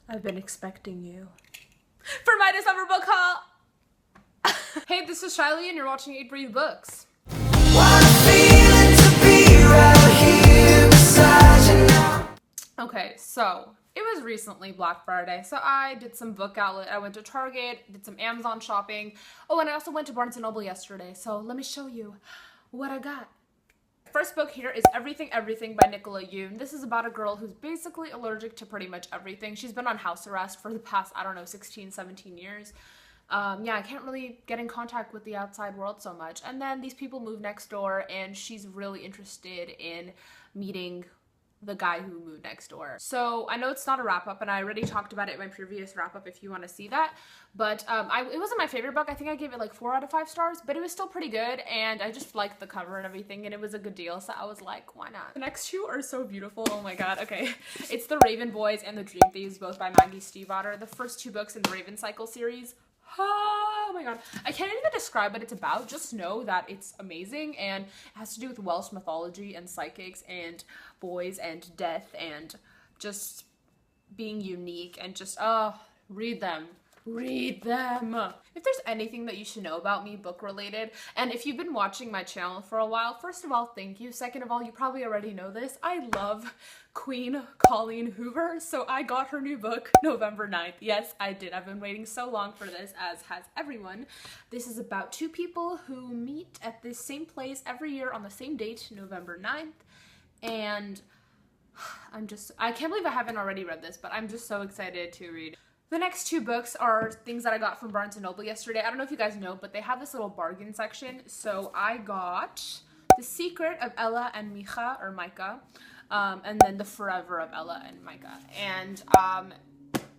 I've been expecting you. For my December book haul! Hey, this is Shiley and you're watching Eat Breathe Books. Okay, so it was recently Black Friday, so I did some book outlet. I went to Target, did some Amazon shopping. Oh, and I also went to Barnes & Noble yesterday, so let me show you what I got. First book here is Everything Everything by Nicola Yoon. This is about a girl who's basically allergic to pretty much everything. She's been on house arrest for the past, 16, 17 years. Yeah, I can't really get in contact with the outside world so much. And then these people move next door and she's really interested in meeting the guy who moved next door. So I know it's not a wrap-up and I already talked about it in my previous wrap-up if you want to see that, but it wasn't my favorite book. I think I gave it like 4 out of 5 stars, but it was still pretty good and I just liked the cover and everything and it was a good deal, so I was like, why not? The next 2 are so beautiful. Oh my god. Okay, it's The Raven Boys and The Dream Thieves, both by Maggie Stiefvater. The first 2 books in the Raven Cycle series. Oh my god, I can't even describe what it's about. Just know that it's amazing and it has to do with Welsh mythology and psychics and boys and death and just being unique and just read them. Read them. If there's anything that you should know about me book related, and if you've been watching my channel for a while, first of all, thank you. Second of all, you probably already know this. I love Queen Colleen Hoover, so I got her new book November 9th. Yes, I did. I've been waiting so long for this, as has everyone. This is about 2 people who meet at the same place every year on the same date, November 9th, and I can't believe I haven't already read this, but I'm just so excited to read. The next 2 books are things that I got from Barnes & Noble yesterday. I don't know if you guys know, but they have this little bargain section. So I got The Secret of Ella and Micah, or Micah, and then The Forever of Ella and Micah. And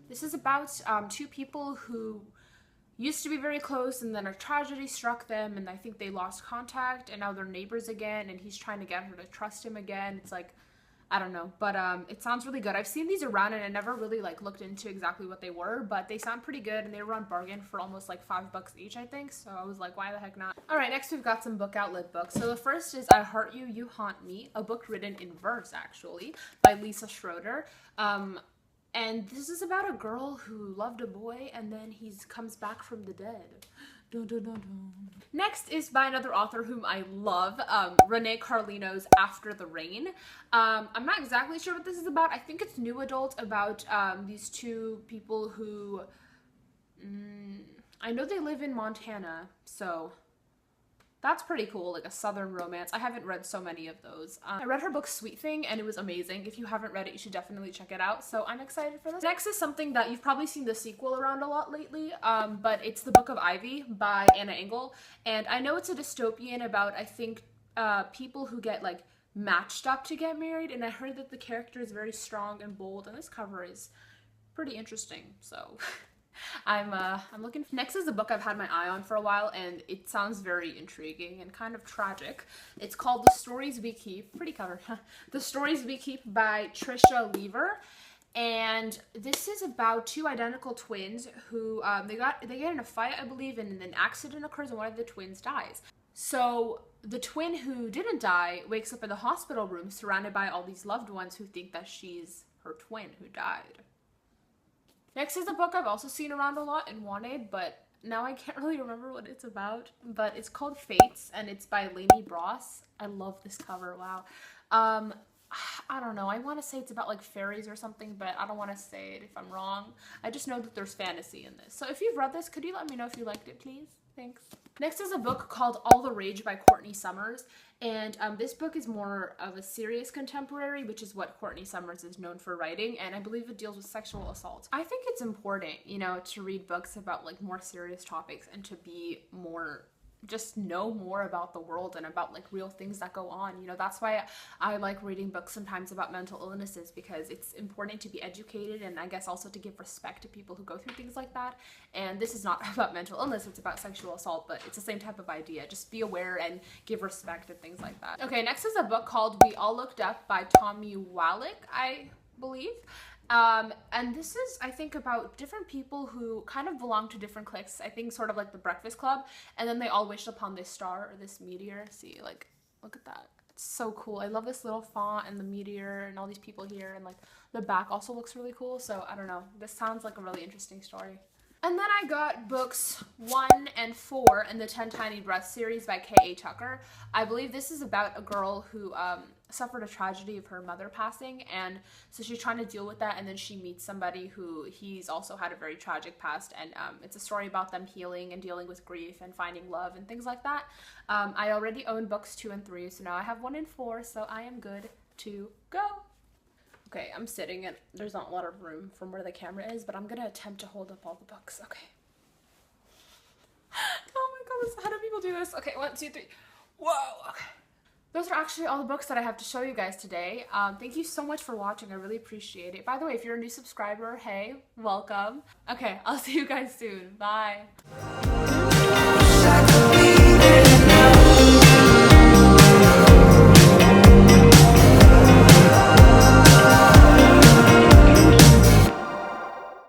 this is about 2 people who used to be very close and then a tragedy struck them and I think they lost contact and now they're neighbors again and he's trying to get her to trust him again. It's like, I don't know, but it sounds really good. I've seen these around and I never really like looked into exactly what they were, but they sound pretty good and they were on bargain for almost like $5 each, I think. So I was like, why the heck not? All right, next we've got some book outlet books. So the first is I Heart You, You Haunt Me, a book written in verse actually by Lisa Schroeder. And this is about a girl who loved a boy and then he comes back from the dead. Dun, dun, dun, dun. Next is by another author whom I love, Renee Carlino's After the Rain. I'm not exactly sure what this is about. I think it's new adult about these 2 people who, I know they live in Montana, so that's pretty cool, like a southern romance. I haven't read so many of those. I read her book Sweet Thing and it was amazing. If you haven't read it, you should definitely check it out. So I'm excited for this. Next is something that you've probably seen the sequel around a lot lately, but it's The Book of Ivy by Anna Engel. And I know it's a dystopian about, I think, people who get like matched up to get married. And I heard that the character is very strong and bold and this cover is pretty interesting, so... I'm looking. Next is a book I've had my eye on for a while and it sounds very intriguing and kind of tragic. It's called The Stories We Keep. Pretty cover. The Stories We Keep by Trisha Lever. And this is about 2 identical twins who they get in a fight, I believe, and an accident occurs and one of the twins dies. So the twin who didn't die wakes up in the hospital room surrounded by all these loved ones who think that she's her twin who died. Next is a book I've also seen around a lot and wanted, but now I can't really remember what it's about. But it's called Fates, and it's by Lainey Bross. I love this cover, wow. I don't know, I want to say it's about like fairies or something, but I don't want to say it if I'm wrong. I just know that there's fantasy in this. So if you've read this, could you let me know if you liked it, please? Thanks. Next is a book called All the Rage by Courtney Summers. And this book is more of a serious contemporary, which is what Courtney Summers is known for writing. And I believe it deals with sexual assault. I think it's important, you know, to read books about like more serious topics and to be more, just know more about the world and about like real things that go on. You know, that's why I like reading books sometimes about mental illnesses, because it's important to be educated and I guess also to give respect to people who go through things like that. And this is not about mental illness, it's about sexual assault, but it's the same type of idea. Just be aware and give respect and things like that. Okay, next is a book called We All Looked Up by Tommy Wallach, I believe. And this is, I think, about different people who kind of belong to different cliques. I think sort of like the Breakfast Club, and then they all wish upon this star or this meteor. See, like, look at that. It's so cool. I love this little font and the meteor and all these people here, and like the back also looks really cool. So I don't know. This sounds like a really interesting story. And then I got books 1 and 4 in the 10 Tiny Breaths series by K.A. Tucker. I believe this is about a girl who suffered a tragedy of her mother passing, and so she's trying to deal with that, and then she meets somebody who he's also had a very tragic past, and it's a story about them healing and dealing with grief and finding love and things like that. I already own books 2 and 3, so now I have 1 and 4, so I am good to go. Okay, I'm sitting and there's not a lot of room from where the camera is, but I'm gonna attempt to hold up all the books. Okay. Oh my goodness, how do people do this? Okay, 1, 2, 3. Whoa, okay. Those are actually all the books that I have to show you guys today. Thank you so much for watching. I really appreciate it. By the way, if you're a new subscriber, hey, welcome. Okay, I'll see you guys soon. Bye.